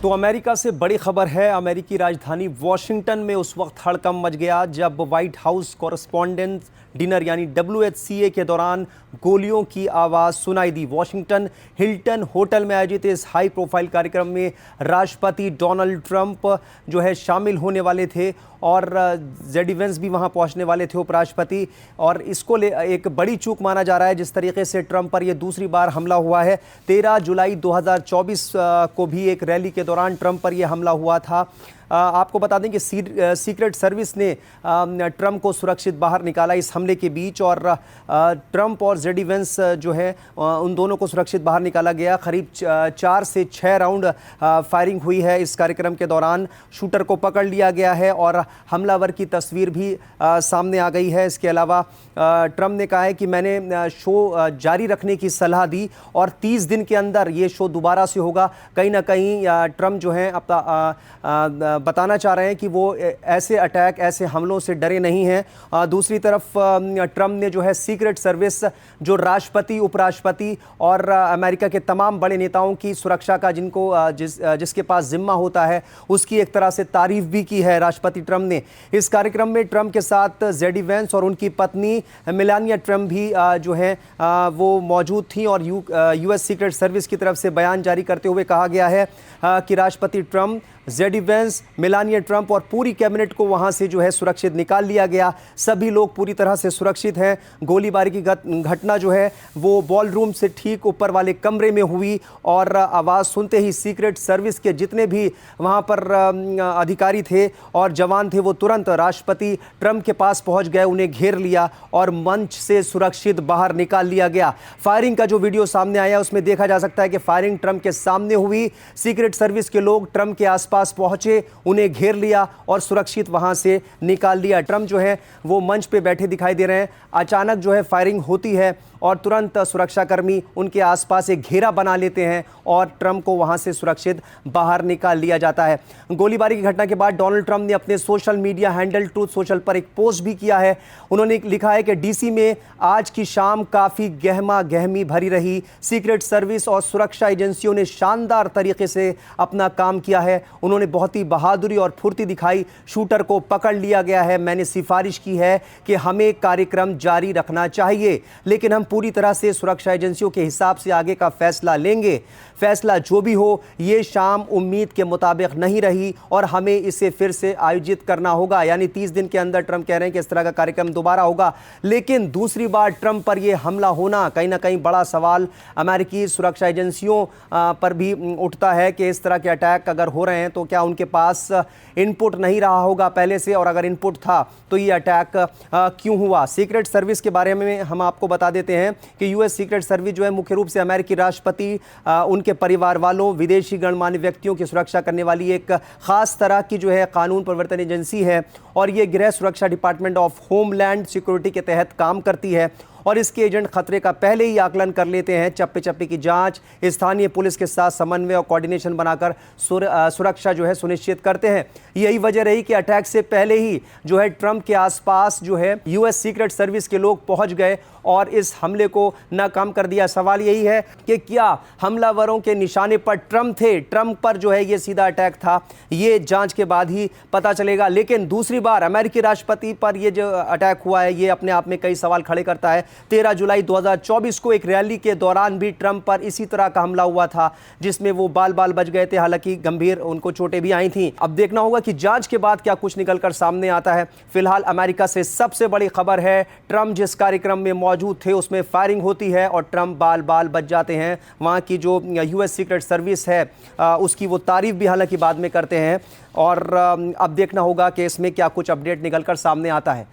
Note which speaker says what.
Speaker 1: तो अमेरिका से बड़ी खबर है। अमेरिकी राजधानी वॉशिंगटन में उस वक्त हड़कंप मच गया जब व्हाइट हाउस कॉरेस्पॉन्डेंट्स डिनर यानी WHCA के दौरान गोलियों की आवाज़ सुनाई दी। वॉशिंगटन हिल्टन होटल में आयोजित इस हाई प्रोफाइल कार्यक्रम में राष्ट्रपति डोनाल्ड ट्रंप जो है शामिल होने वाले थे और जेडी वेंस भी वहां पहुंचने वाले थे, उपराष्ट्रपति। और इसको एक बड़ी चूक माना जा रहा है जिस तरीके से ट्रंप पर यह दूसरी बार हमला हुआ है। 13 जुलाई 2024 को भी एक रैली के दौरान ट्रंप पर यह हमला हुआ था। आपको बता दें कि सीक्रेट सर्विस ने ट्रंप को सुरक्षित बाहर निकाला इस हमले के बीच, और ट्रंप और जेडी वेंस जो है उन दोनों को सुरक्षित बाहर निकाला गया। करीब 4 से 6 राउंड फायरिंग हुई है इस कार्यक्रम के दौरान। शूटर को पकड़ लिया गया है और हमलावर की तस्वीर भी सामने आ गई है। इसके अलावा ट्रंप ने कहा है कि मैंने शो जारी रखने की सलाह दी और 30 दिन के अंदर ये शो दोबारा से होगा। कहीं ना कहीं ट्रंप जो है अपना बताना चाह रहे हैं कि वो ऐसे अटैक, ऐसे हमलों से डरे नहीं हैं। दूसरी तरफ ट्रंप ने जो है सीक्रेट सर्विस जो राष्ट्रपति, उपराष्ट्रपति और अमेरिका के तमाम बड़े नेताओं की सुरक्षा का जिसके पास जिम्मा होता है उसकी एक तरह से तारीफ भी की है राष्ट्रपति ट्रंप ने। इस कार्यक्रम में ट्रंप के साथ जेडी वेंस और उनकी पत्नी मेलानिया ट्रंप भी जो है वो मौजूद थी और US सीक्रेट सर्विस की तरफ से बयान जारी करते हुए कहा गया है कि राष्ट्रपति Trump, JD Vance, Melania Trump और पूरी कैबिनेट को वहां से जो है सुरक्षित निकाल लिया गया। सभी लोग पूरी तरह से सुरक्षित हैं। गोलीबारी की घटना जो है वो बॉल रूम से ठीक ऊपर वाले कमरे में हुई और आवाज़ सुनते ही सीक्रेट सर्विस के जितने भी वहां पर अधिकारी थे और जवान थे वो तुरंत राष्ट्रपति ट्रंप के पास पहुंच गए, उन्हें घेर लिया और मंच से सुरक्षित बाहर निकाल लिया गया। फायरिंग का जो वीडियो सामने आया उसमें देखा जा सकता है कि फायरिंग ट्रंप के सामने हुई। सीक्रेट सर्विस के लोग ट्रंप के पास पहुंचे, उन्हें घेर लिया और सुरक्षित वहां से निकाल लिया। ट्रंप जो है वो मंच पे बैठे दिखाई दे रहे हैं। अचानक जो है फायरिंग होती है और तुरंत सुरक्षाकर्मी उनके आसपास एक घेरा बना लेते हैं और ट्रंप को वहां से सुरक्षित बाहर निकाल लिया जाता है। गोलीबारी की घटना के बाद डोनाल्ड ट्रंप ने अपने social media handle truth social पर एक पोस्ट भी किया है। उन्होंने लिखा है कि DC में आज की शाम काफी गहमा गहमी भरी रही। सीक्रेट सर्विस और सुरक्षा एजेंसियों ने शानदार तरीके से अपना काम किया है। उन्होंने बहुत ही बहादुरी और फुर्ती दिखाई। शूटर को पकड़ लिया गया है। मैंने सिफारिश की है कि हमें कार्यक्रम जारी रखना चाहिए, लेकिन हम पूरी तरह से सुरक्षा एजेंसियों के हिसाब से आगे का फैसला लेंगे। फैसला जो भी हो, ये शाम उम्मीद के मुताबिक नहीं रही और हमें इसे फिर से आयोजित करना होगा। यानी 30 दिन के अंदर ट्रंप कह रहे हैं कि इस तरह का कार्यक्रम दोबारा होगा। लेकिन दूसरी बार ट्रंप पर यह हमला होना कहीं ना कहीं बड़ा सवाल अमेरिकी सुरक्षा एजेंसियों पर भी उठता है कि इस तरह के अटैक अगर हो रहे हैं तो क्या उनके पास इनपुट नहीं रहा होगा पहले से, और अगर इनपुट था तो ये अटैक क्यों हुआ। सीक्रेट सर्विस के बारे में हम आपको बता देते हैं कि US सीक्रेट सर्विस जो है मुख्य रूप से अमेरिकी राष्ट्रपति, उनके परिवार वालों, विदेशी गणमान्य व्यक्तियों की सुरक्षा करने वाली एक खास तरह की जो है कानून प्रवर्तन एजेंसी है और ये गृह सुरक्षा डिपार्टमेंट ऑफ होमलैंड सिक्योरिटी के तहत काम करती है और इसके एजेंट खतरे का पहले ही आकलन कर लेते हैं। चप्पे चप्पे की जांच, स्थानीय पुलिस के साथ समन्वय और कोऑर्डिनेशन बनाकर सुरक्षा जो है सुनिश्चित करते हैं। यही वजह रही कि अटैक से पहले ही जो है ट्रंप के आसपास जो है US सीक्रेट सर्विस के लोग पहुंच गए और इस हमले को नाकाम कर दिया। सवाल यही है कि क्या हमलावरों के निशाने पर ट्रंप थे, ट्रंप पर जो है ये सीधा अटैक था, ये जांच के बाद ही पता चलेगा। लेकिन दूसरी बार अमेरिकी राष्ट्रपति पर ये जो अटैक हुआ है ये अपने आप में कई सवाल खड़े करता है। 13 जुलाई 2024 को एक रैली के दौरान भी ट्रंप पर इसी तरह का हमला हुआ था जिसमें वो बाल बच गए थे, हालांकि गंभीर उनको चोटें भी आई थी। अब देखना होगा कि जांच के बाद क्या कुछ निकलकर सामने आता है। फिलहाल अमेरिका से सबसे बड़ी खबर है, ट्रंप जिस कार्यक्रम में मौजूद थे उसमें फायरिंग होती है और ट्रंप बाल बच जाते हैं। वहां की जो US सीक्रेट सर्विस है उसकी वो तारीफ भी हालांकि बाद में करते हैं और अब देखना होगा कि इसमें क्या कुछ अपडेट निकलकर सामने आता है।